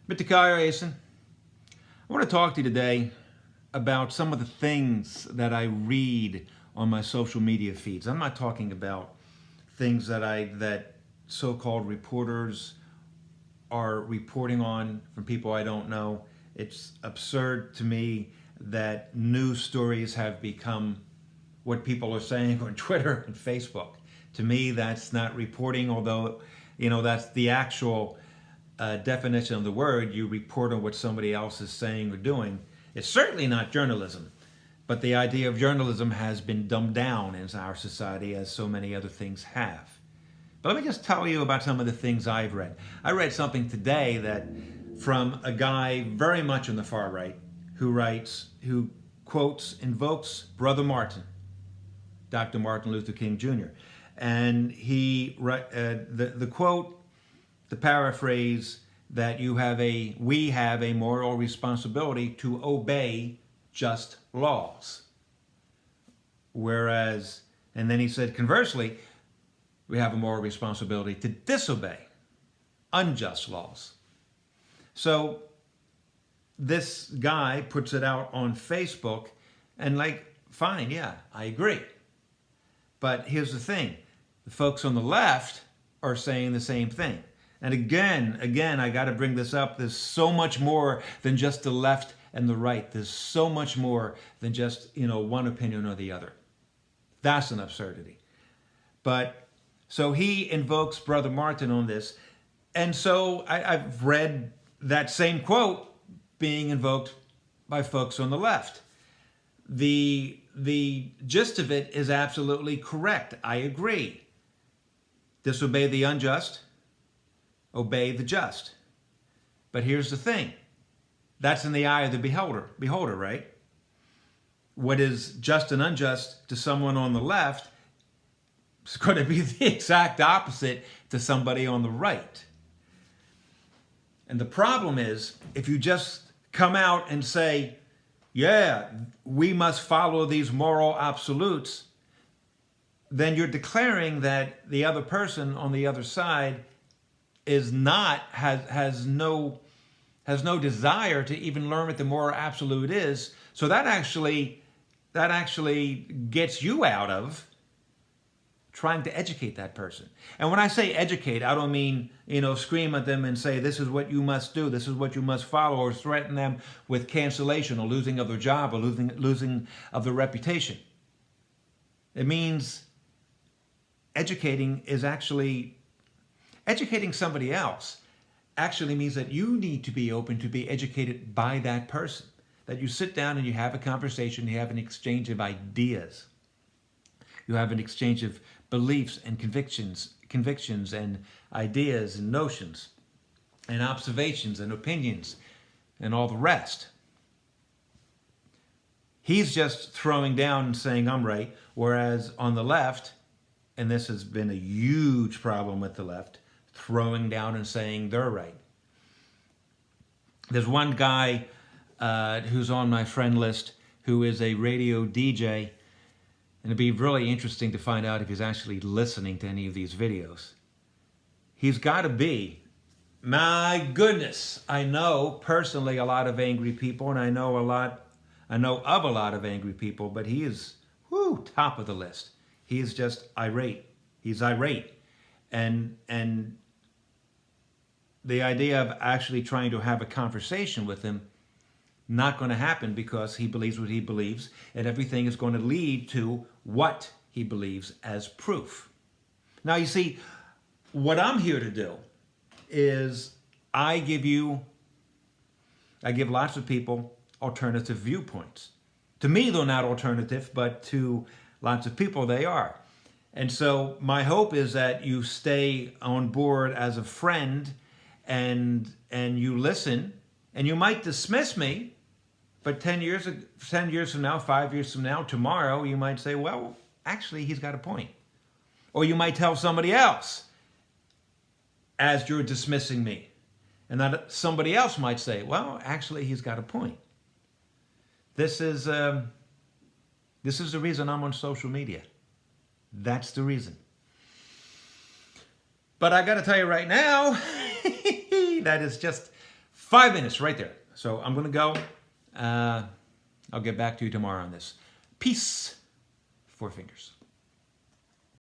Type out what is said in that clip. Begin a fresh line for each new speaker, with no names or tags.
Mitikaya Asen. I want to talk to you today about some of the things that I read on my social media feeds. I'm not talking about things that so-called reporters are reporting on from people I don't know. It's absurd to me that news stories have become what people are saying on Twitter and Facebook. To me, that's not reporting, although, that's the actual definition of the word. You report on what somebody else is saying or doing. It's certainly not journalism. But the idea of journalism has been dumbed down in our society, as so many other things have. But let me just tell you about some of the things I've read. I read something today that from a guy very much on the far right who invokes Brother Martin, Dr. Martin Luther King Jr. And the quote, the paraphrase, that we have a moral responsibility to obey just laws. Whereas, and then he said, conversely, we have a moral responsibility to disobey unjust laws. So this guy puts it out on Facebook, and fine, yeah, I agree. But here's the thing, the folks on the left are saying the same thing. And again, I got to bring this up. There's so much more than just the left and the right. There's so much more than just, one opinion or the other. That's an absurdity. But so he invokes Brother Martin on this. And so I've read that same quote being invoked by folks on the left. The gist of it is absolutely correct. I agree. Disobey the unjust, obey the just. But here's the thing. That's in the eye of the beholder, right? What is just and unjust to someone on the left is going to be the exact opposite to somebody on the right. And the problem is, if you just come out and say, yeah, we must follow these moral absolutes, then you're declaring that the other person on the other side has no desire to even learn what the moral absolute is. So that actually gets you out of trying to educate that person. And when I say educate, I don't mean, scream at them and say, this is what you must do, this is what you must follow, or threaten them with cancellation or losing of their job or losing of their reputation. It means educating somebody else actually means that you need to be open to be educated by that person. That you sit down and you have a conversation, you have an exchange of ideas. You have an exchange of beliefs and convictions and ideas and notions and observations and opinions and all the rest. He's just throwing down and saying, I'm right, whereas on the left, and this has been a huge problem with the left, throwing down and saying they're right. There's one guy who's on my friend list who is a radio DJ, and it'd be really interesting to find out if he's actually listening to any of these videos. He's got to be. My goodness, I know personally a lot of angry people, and I know of a lot of angry people, but he is top of the list. He is just irate. He's irate. And the idea of actually trying to have a conversation with him, not going to happen, because he believes what he believes, and everything is going to lead to what he believes as proof. Now, you see, what I'm here to do is I give lots of people alternative viewpoints. To me, they're not alternative, but to lots of people, they are. And so my hope is that you stay on board as a friend and you listen, and you might dismiss me, but 10 years from now, 5 years from now, tomorrow, you might say, well, actually, he's got a point. Or you might tell somebody else as you're dismissing me. And that somebody else might say, well, actually, he's got a point. This is the reason I'm on social media. That's the reason. But I got to tell you right now, that is just 5 minutes right there. So I'm going to go. I'll get back to you tomorrow on this. Peace. 4 fingers.